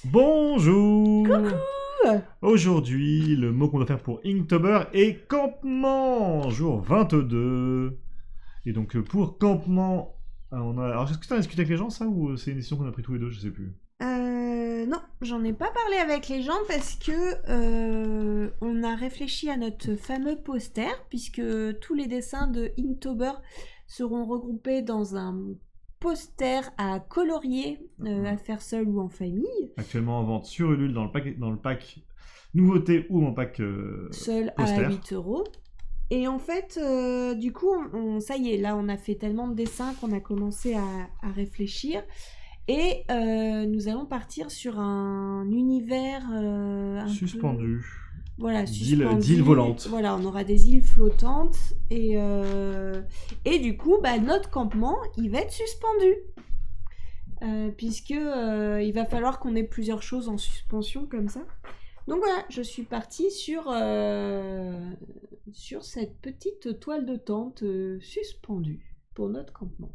Bonjour. Coucou. Aujourd'hui, le mot qu'on doit faire pour Inktober est campement, jour 22. Et donc pour campement, on a... Alors est-ce que tu as discuté avec les gens ça ou c'est une décision qu'on a pris tous les deux, je sais plus. Non, j'en ai pas parlé avec les gens parce que on a réfléchi à notre fameux poster puisque tous les dessins de Inktober seront regroupés dans un poster à colorier, à faire seul ou en famille, Actuellement en vente sur Ulule dans le pack nouveauté ou en pack seul à poster. 8 euros. Et en fait, du coup, ça y est, là, on a fait tellement de dessins qu'on a commencé à réfléchir. Et nous allons partir sur un univers un peu... Suspendu. Voilà, D'île suspendu. volante. Voilà, on aura des îles flottantes. Et du coup, bah, notre campement, il va être suspendu. Puisque il va falloir qu'on ait plusieurs choses en suspension comme ça. Donc voilà, je suis partie sur cette petite toile de tente suspendue pour notre campement.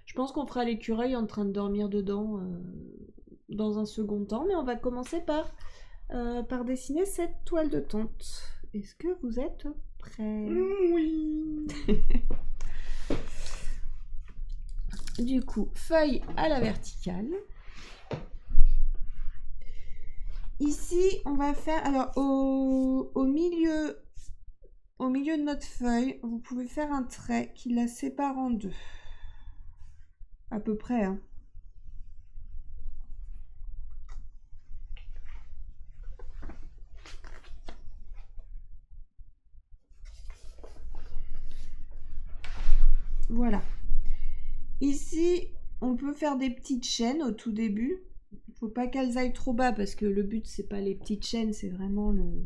Je pense qu'on fera l'écureuil en train de dormir dedans dans un second temps, mais on va commencer par dessiner cette toile de tente. Est-ce que vous êtes prêts? Oui. Du coup, feuille à la verticale. Ici, on va faire... Alors, au milieu de notre feuille, vous pouvez faire un trait qui la sépare en deux. À peu près, hein. Voilà. Ici, on peut faire des petites chaînes au tout début. Il faut pas qu'elles aillent trop bas parce que le but, c'est pas les petites chaînes, c'est vraiment le...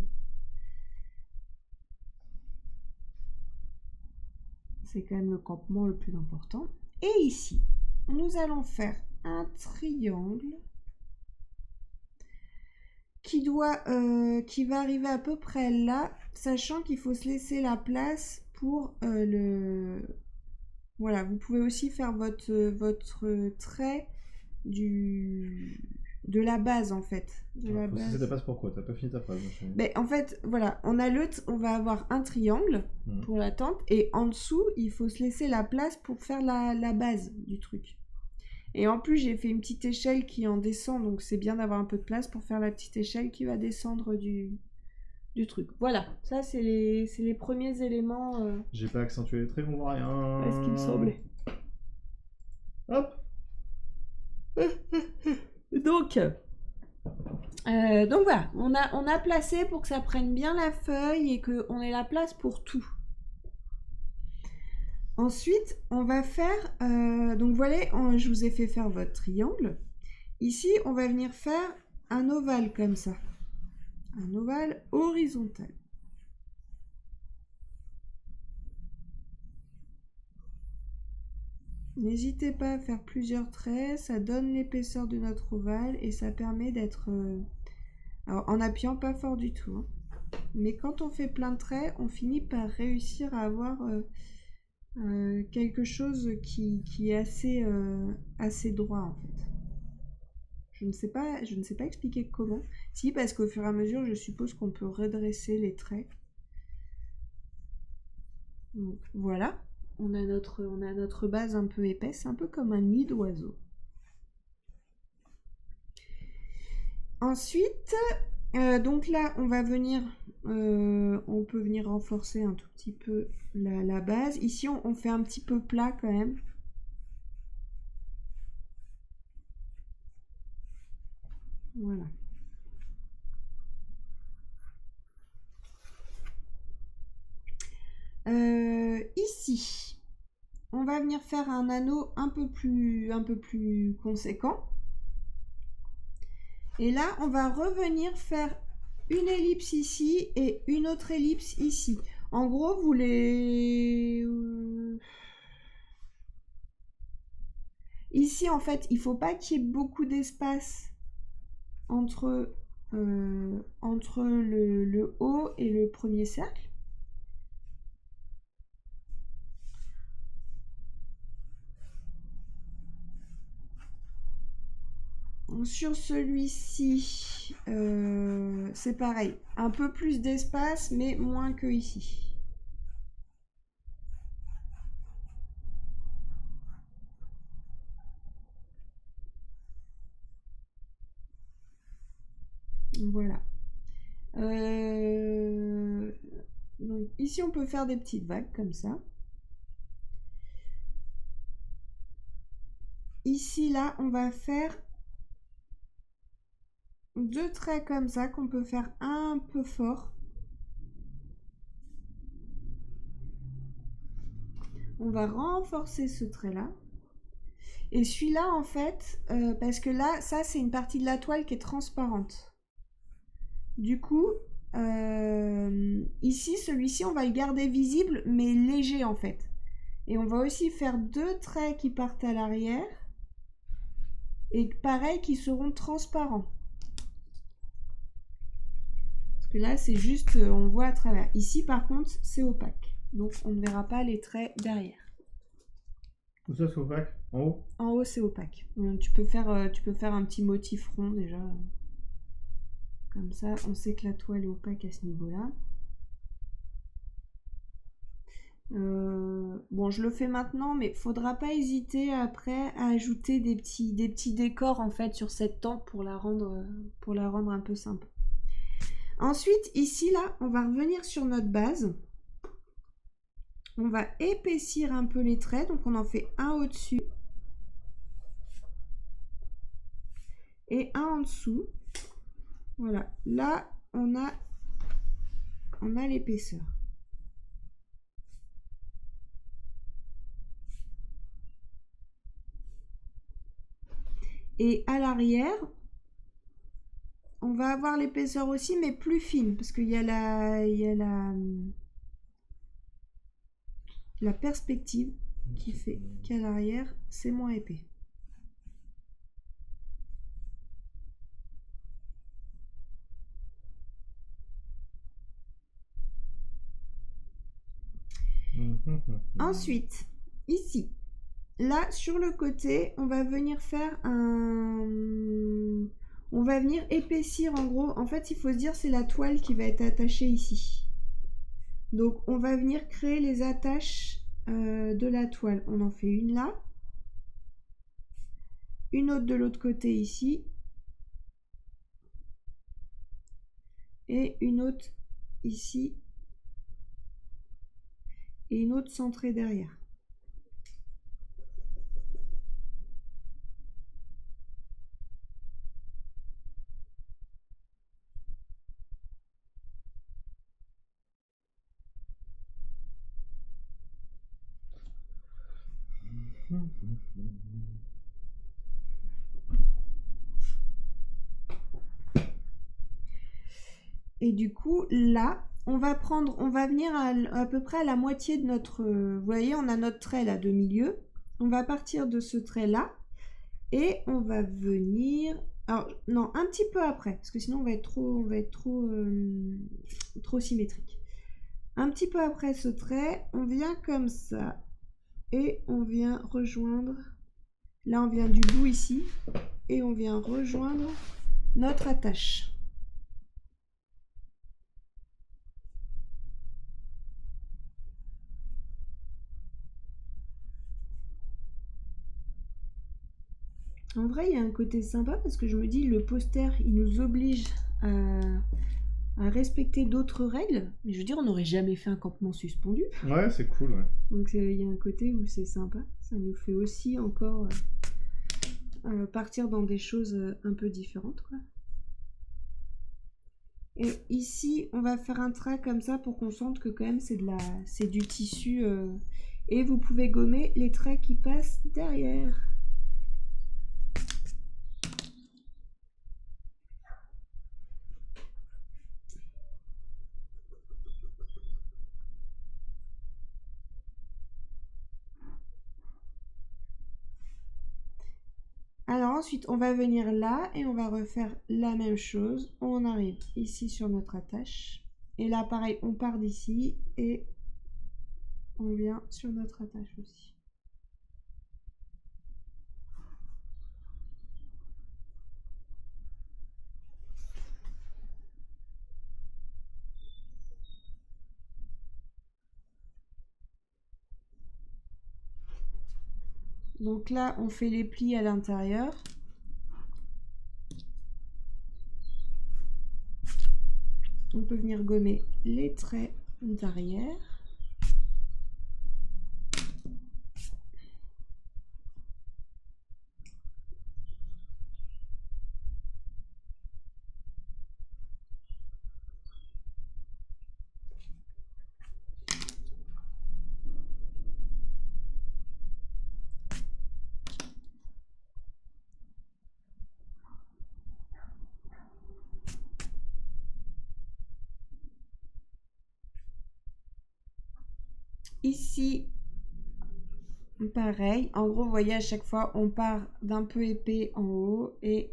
C'est quand même le campement le plus important. Et ici, nous allons faire un triangle qui va arriver à peu près là, sachant qu'il faut se laisser la place pour le... Voilà, vous pouvez aussi faire votre trait de la base en fait. De la Faut base. cesser ta passe pourquoi? T'as pas fini ta phrase, ma chérie. Mais en fait, voilà, on va avoir un triangle pour la tente et en dessous, il faut se laisser la place pour faire la base du truc. Et en plus, j'ai fait une petite échelle qui en descend, donc c'est bien d'avoir un peu de place pour faire la petite échelle qui va descendre du truc. Voilà, ça c'est les premiers éléments. J'ai pas accentué les traits, on voit rien. Ce qu'il me semblait. Hop. Donc voilà, on a placé pour que ça prenne bien la feuille et qu'on ait la place pour tout. Ensuite, on va faire... donc voilà, je vous ai fait faire votre triangle. Ici, on va venir faire un ovale comme ça. Un ovale horizontal. N'hésitez pas à faire plusieurs traits, ça donne l'épaisseur de notre ovale et ça permet d'être... Alors, en appuyant pas fort du tout. Hein. Mais quand on fait plein de traits, on finit par réussir à avoir quelque chose qui est assez droit en fait. Je ne sais pas expliquer comment. Si, parce qu'au fur et à mesure, je suppose qu'on peut redresser les traits. Donc, voilà. On a notre base un peu épaisse, un peu comme un nid d'oiseau. Ensuite, donc là, on peut venir renforcer un tout petit peu la base. Ici, on fait un petit peu plat quand même. Voilà. Ici, on va venir faire un anneau un peu plus conséquent. Et là, on va revenir faire une ellipse ici et une autre ellipse ici. En gros, vous les... Ici, en fait, il ne faut pas qu'il y ait beaucoup d'espace entre le haut et le premier cercle. Sur celui-ci, c'est pareil. Un peu plus d'espace, mais moins que ici. Voilà. Donc ici, on peut faire des petites vagues comme ça. Ici, là, on va faire 2 traits comme ça qu'on peut faire un peu fort. On va renforcer ce trait-là. Et celui-là, en fait, parce que là, ça, c'est une partie de la toile qui est transparente. Du coup, ici, celui-ci, on va le garder visible, mais léger, en fait. Et on va aussi faire 2 traits qui partent à l'arrière. Et pareil, qui seront transparents. Parce que là, c'est juste, on voit à travers. Ici, par contre, c'est opaque. Donc, on ne verra pas les traits derrière. Tout ça, c'est opaque. En haut? En haut, c'est opaque. Donc, tu peux faire un petit motif rond déjà. Comme ça, on sait que la toile est opaque à ce niveau-là. Bon, je le fais maintenant, mais faudra pas hésiter après à ajouter des petits décors en fait sur cette tempe pour la rendre un peu sympa. Ensuite, ici, là, on va revenir sur notre base. On va épaissir un peu les traits, donc on en fait un au-dessus et un en dessous. Voilà, là, on a l'épaisseur. Et à l'arrière, on va avoir l'épaisseur aussi, mais plus fine, parce qu'il y a la perspective qui fait qu'à l'arrière, c'est moins épais. Ensuite, ici, là, sur le côté, on va venir faire on va venir épaissir en gros. En fait, il faut se dire, c'est la toile qui va être attachée ici. Donc, on va venir créer les attaches de la toile. On en fait une là. Une autre de l'autre côté ici. Et une autre ici. Et une autre centrée derrière. Et du coup, là, on va venir à peu près à la moitié de notre... vous voyez, on a notre trait là de milieu. On va partir de ce trait-là et on va venir... Alors, non, un petit peu après, parce que sinon on va être trop symétrique. Un petit peu après ce trait, on vient comme ça et on vient rejoindre... Là, on vient du bout ici et on vient rejoindre notre attache. En vrai, il y a un côté sympa parce que je me dis, le poster, il nous oblige à respecter d'autres règles. Mais je veux dire, on n'aurait jamais fait un campement suspendu. Ouais, c'est cool, ouais. Donc il y a un côté où c'est sympa. Ça nous fait aussi encore partir dans des choses un peu différentes, quoi. Et ici, on va faire un trait comme ça pour qu'on sente que quand même c'est du tissu. Et vous pouvez gommer les traits qui passent derrière. Alors ensuite, on va venir là et on va refaire la même chose. On arrive ici sur notre attache. Et là, pareil, on part d'ici et on vient sur notre attache aussi. Donc là, on fait les plis à l'intérieur. On peut venir gommer les traits d'arrière. Ici, pareil. En gros, vous voyez, à chaque fois, on part d'un peu épais en haut et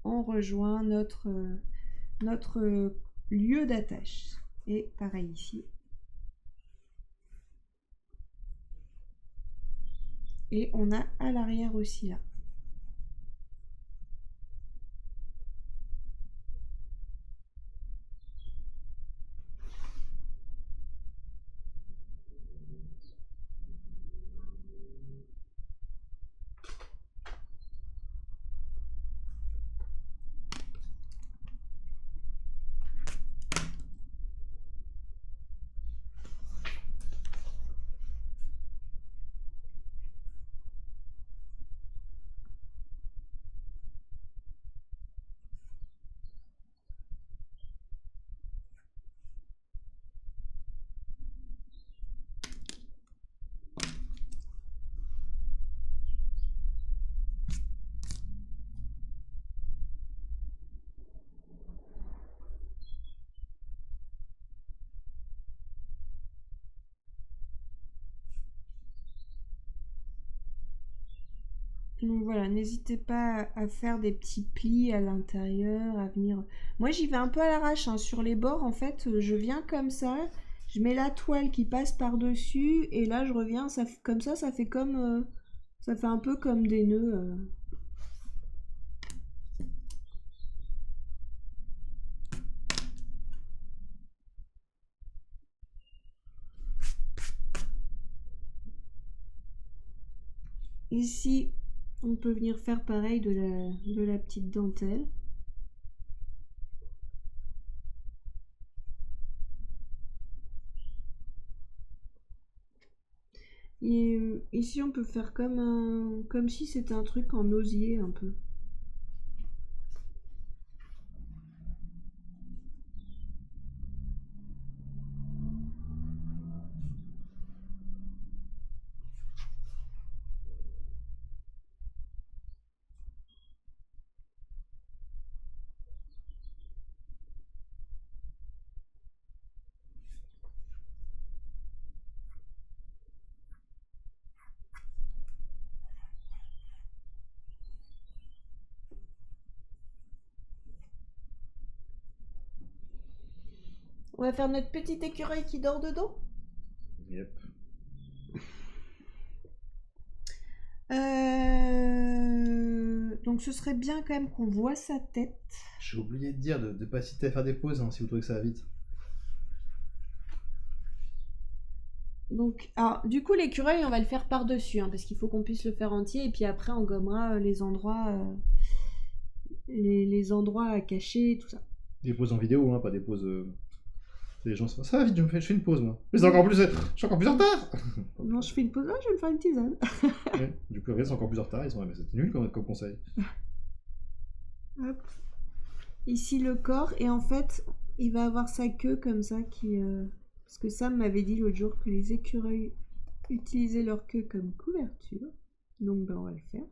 on rejoint notre lieu d'attache. Et pareil ici. Et on a à l'arrière aussi là. Donc voilà, n'hésitez pas à faire des petits plis à l'intérieur, à venir... Moi, j'y vais un peu à l'arrache, hein. Sur les bords, en fait, je viens comme ça, je mets la toile qui passe par-dessus, et là, je reviens, comme ça fait comme... ça fait un peu comme des nœuds. Ici, on peut venir faire pareil de la petite dentelle. Et ici, on peut faire comme si c'était un truc en osier un peu. On va faire notre petit écureuil qui dort dedans. Yep. Donc ce serait bien quand même qu'on voit sa tête. J'ai oublié de dire de ne pas hésiter à faire des pauses hein, si vous trouvez que ça va vite. Donc, alors, du coup, l'écureuil, on va le faire par-dessus, hein, parce qu'il faut qu'on puisse le faire entier, et puis après, on gommera les endroits, les endroits à cacher, tout ça. Des pauses en vidéo, hein, pas des pauses. Les gens sont. Ça va vite, je fais une pause moi. Mais c'est encore plus. Je suis encore plus en retard. Non, je fais une pause. Ah, je vais me faire une tisane. Ouais, du coup, les gars sont encore plus en retard. Ils sont là, mais c'est nul comme conseil. Hop. Ici, le corps, et en fait, il va avoir sa queue comme ça qui. Parce que Sam m'avait dit l'autre jour que les écureuils utilisaient leur queue comme couverture. Donc, ben, on va le faire.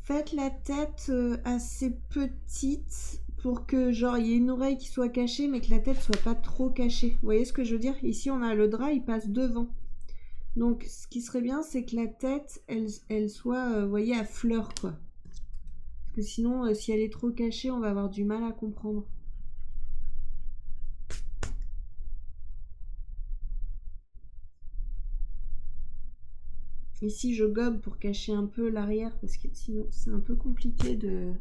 Faites la tête assez petite pour que genre il y ait une oreille qui soit cachée mais que la tête soit pas trop cachée. Vous voyez ce que je veux dire? Ici on a le drap, il passe devant. Donc ce qui serait bien c'est que la tête elle soit vous voyez à fleur quoi. Parce que sinon si elle est trop cachée on va avoir du mal à comprendre. Ici je gobe pour cacher un peu l'arrière parce que sinon c'est un peu compliqué de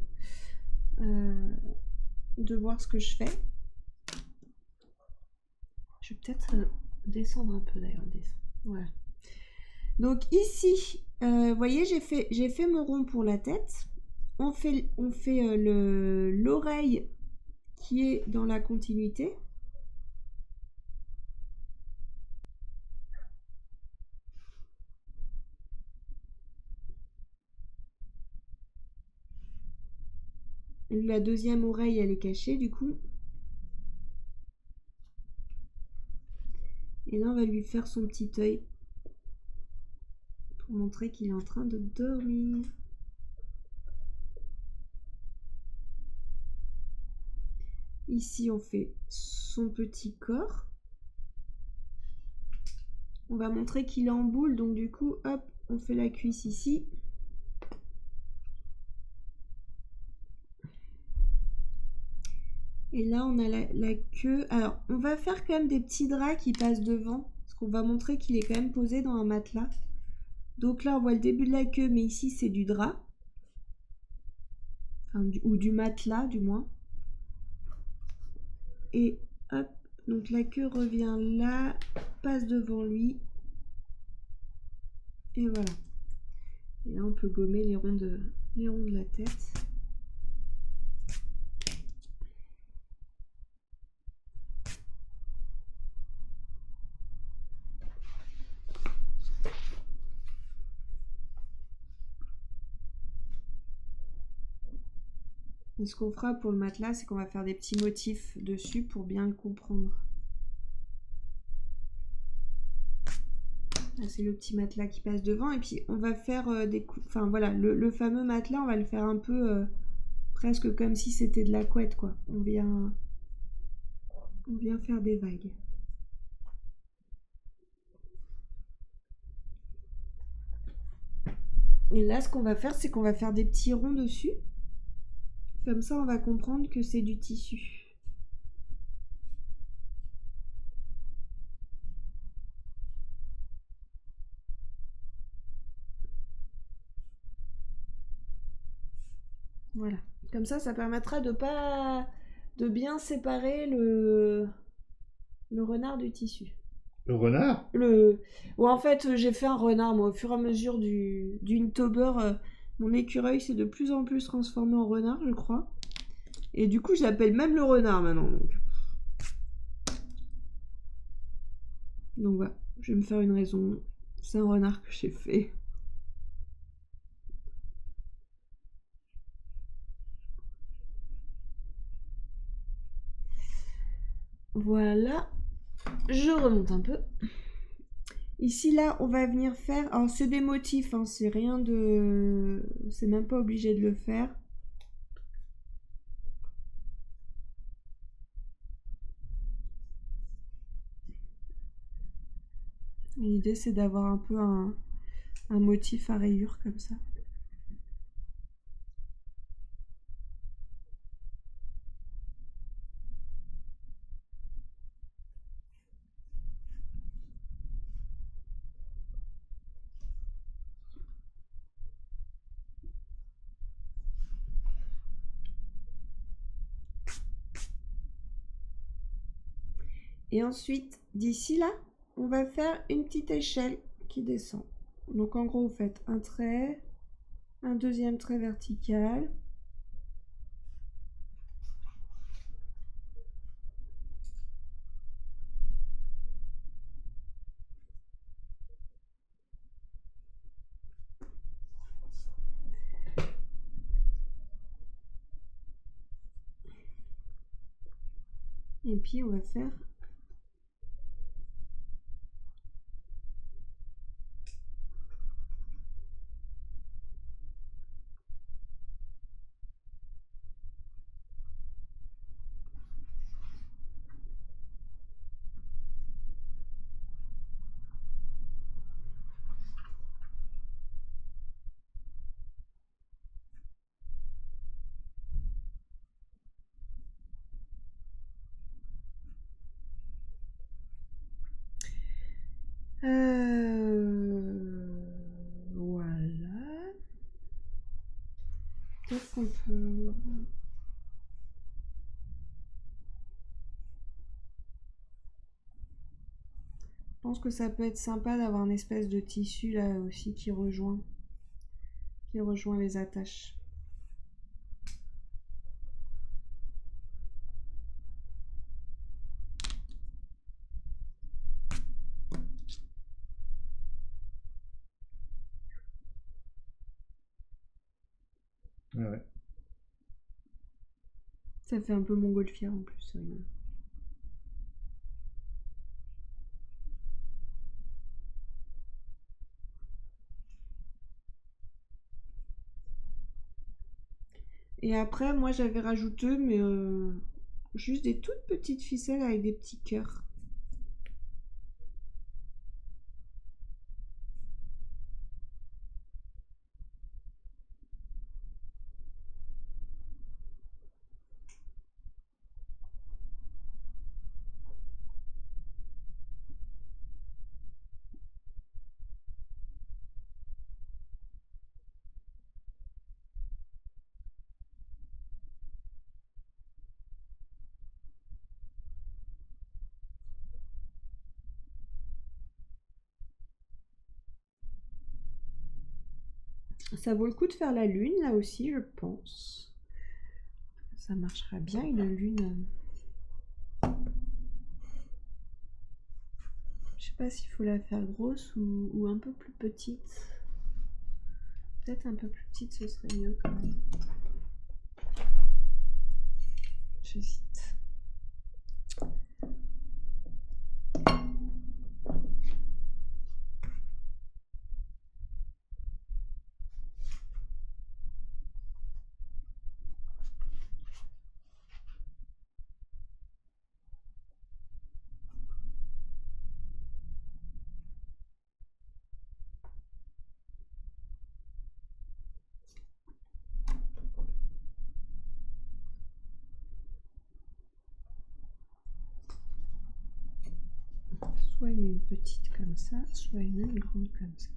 voir ce que je fais. Je vais peut-être descendre un peu d'ailleurs. Voilà. Donc ici, vous voyez, j'ai fait mon rond pour la tête. On fait l'oreille qui est dans la continuité. La deuxième oreille, elle est cachée du coup. Et là, on va lui faire son petit œil pour montrer qu'il est en train de dormir. Ici, on fait son petit corps. On va montrer qu'il est en boule, donc du coup, hop, on fait la cuisse ici. Et là, on a la queue. Alors, on va faire quand même des petits draps qui passent devant, parce qu'on va montrer qu'il est quand même posé dans un matelas. Donc là, on voit le début de la queue, mais ici, c'est du drap. Enfin, ou du matelas, du moins. Et hop, donc la queue revient là, passe devant lui. Et voilà. Et là, on peut gommer les ronds de la tête. Et ce qu'on fera pour le matelas, c'est qu'on va faire des petits motifs dessus pour bien le comprendre. Là, c'est le petit matelas qui passe devant. Et puis, on va faire des coups. Enfin, voilà, le fameux matelas, on va le faire un peu presque comme si c'était de la couette, quoi. On vient faire des vagues. Et là, ce qu'on va faire, c'est qu'on va faire des petits ronds dessus. Comme ça, on va comprendre que c'est du tissu. Voilà. Comme ça permettra de bien séparer le renard du tissu. Le renard? Ou en fait, j'ai fait un renard, moi, au fur et à mesure du Inktober, mon écureuil s'est de plus en plus transformé en renard, je crois. Et du coup, je l'appelle même le renard maintenant. Donc voilà, je vais me faire une raison. C'est un renard que j'ai fait. Voilà. Je remonte un peu. Ici, là, on va venir faire... Alors, c'est des motifs, hein, c'est rien de... C'est même pas obligé de le faire. L'idée, c'est d'avoir un peu un motif à rayures comme ça. Et ensuite, d'ici là, on va faire une petite échelle qui descend. Donc en gros, vous faites un trait, un deuxième trait vertical. Et puis on va faire qu'on peut... Je pense que ça peut être sympa d'avoir une espèce de tissu là aussi qui rejoint les attaches. Ouais. Ça fait un peu montgolfière en plus, c'est rigolo. Et après, moi j'avais rajouté, mais juste des toutes petites ficelles avec des petits cœurs. Ça vaut le coup de faire la lune là aussi, je pense. Ça marchera bien une lune. Je sais pas s'il faut la faire grosse ou un peu plus petite. Peut-être un peu plus petite, ce serait mieux quand même. J'hésite. Soit une petite comme ça, soit une grande comme ça.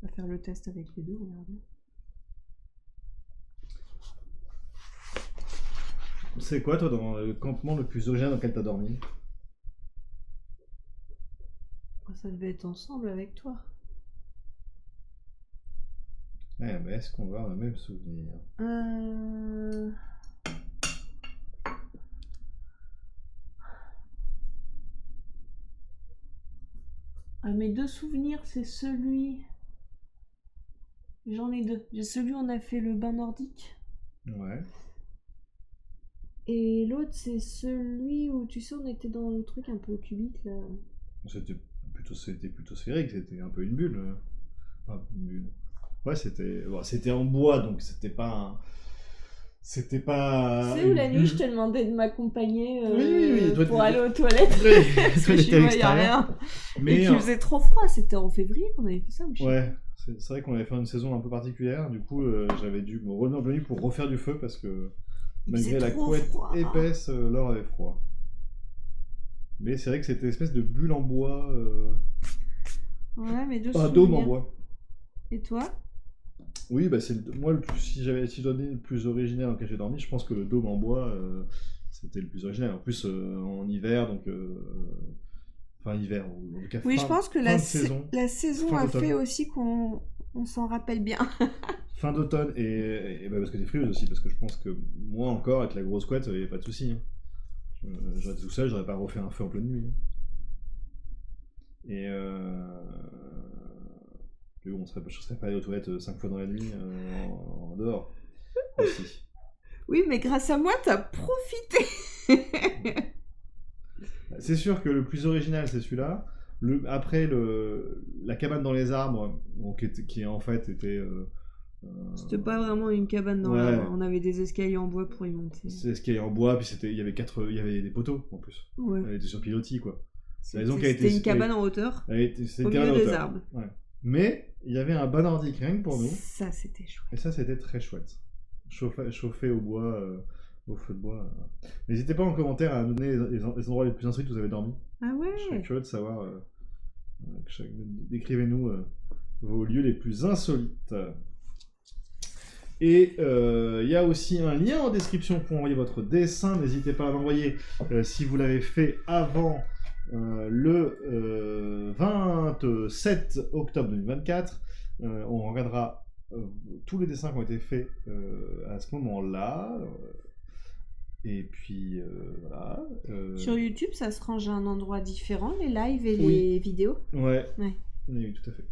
On va faire le test avec les deux, regardez. C'est quoi, toi, dans le campement le plus original dans lequel t'as dormi? Ça devait être ensemble avec toi. Ouais, mais est-ce qu'on va avoir le même souvenir? Mes deux souvenirs, c'est celui... J'en ai deux. J'ai celui où on a fait le bain nordique. Ouais. Et l'autre, c'est celui où, tu sais, on était dans le truc un peu cubique, là. C'était plutôt sphérique, c'était un peu une bulle. Enfin, une bulle. Ouais, c'était en bois, donc c'était pas C'était pas. Tu sais où la une nuit, je bulle. te demandais de m'accompagner Oui, toi, pour t'es- aller aux toilettes Oui, parce toi, que t'étais à j'y voyais l'extérieur. rien. Et Mais qu'il faisait trop froid, c'était en février qu'on avait fait ça ou je sais ouais, c'est vrai qu'on avait fait une saison un peu particulière. Du coup, j'avais dû me revenir de nuit pour refaire du feu parce que Il malgré faisait la trop couette froid. épaisse, Laure avait froid. Mais c'est vrai que c'était une espèce de bulle en bois, Ouais, mais deux un dôme en souvenirs. bois. Et toi? Oui, bah moi, si je donnais le plus original dans lequel j'ai dormi, je pense que le dôme en bois, c'était le plus original. En plus, en hiver, donc. Enfin, hiver, ou en tout cas Oui, je fin, pense que fin de saison. la saison Fin a d'automne. fait aussi qu'on s'en rappelle bien. Fin d'automne, et bah parce que t'es frileuse aussi, parce que je pense que moi encore, avec la grosse couette, il n'y a pas de souci. Hein. J'aurais été tout seul, j'aurais pas refait un feu en pleine nuit. Hein. Et mais bon, je serais pas allé aux toilettes 5 fois dans la nuit en dehors aussi. Oui, mais grâce à moi, t'as profité. C'est sûr que le plus original, c'est celui-là. Après, la cabane dans les arbres, bon, qui en fait était. C'était pas vraiment une cabane dans Ouais. l'arbre. On avait des escaliers en bois pour y monter. C'est ce qui est en bois, puis il y avait des poteaux en plus. Ouais. Elle était sur pilotis, quoi. La maison qui a été- C'était une cabane en hauteur, C'était au une cabane milieu à des hauteur. arbres. Ouais. Mais il y avait un bas nordique rien que pour nous, Ça, c'était chouette. et ça c'était très chouette. Chauffé au bois, au feu de bois. N'hésitez pas en commentaire à nous donner les endroits les plus insolites où vous avez dormi. Ah Je serais ouais. curieux de savoir. Décrivez-nous vos lieux les plus insolites. Et il y a aussi un lien en description pour envoyer votre dessin. N'hésitez pas à l'envoyer si vous l'avez fait avant le 27 octobre 2024. On regardera tous les dessins qui ont été faits à ce moment-là. Et puis voilà. Sur YouTube, ça se range à un endroit différent, les lives et Oui. les vidéos. Ouais. Ouais. Oui, tout à fait.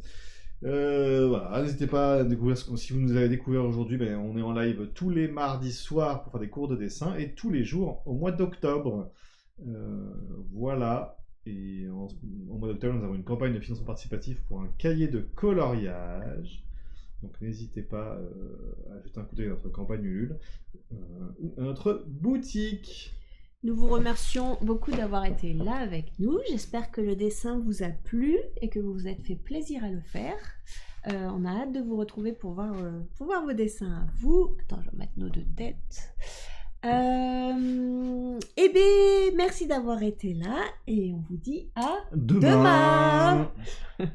Voilà, n'hésitez pas à découvrir si vous nous avez découvert aujourd'hui, ben, on est en live tous les mardis soirs pour faire des cours de dessin et tous les jours au mois d'octobre. Voilà. Et au mois d'octobre, nous avons une campagne de financement participatif pour un cahier de coloriage. Donc n'hésitez pas à jeter un coup d'œil à notre campagne Ulule ou à notre boutique. Nous vous remercions beaucoup d'avoir été là avec nous. J'espère que le dessin vous a plu et que vous vous êtes fait plaisir à le faire. On a hâte de vous retrouver pour voir vos dessins à vous. Attends, je vais mettre nos deux têtes. Eh bien, merci d'avoir été là et on vous dit à Demain. demain.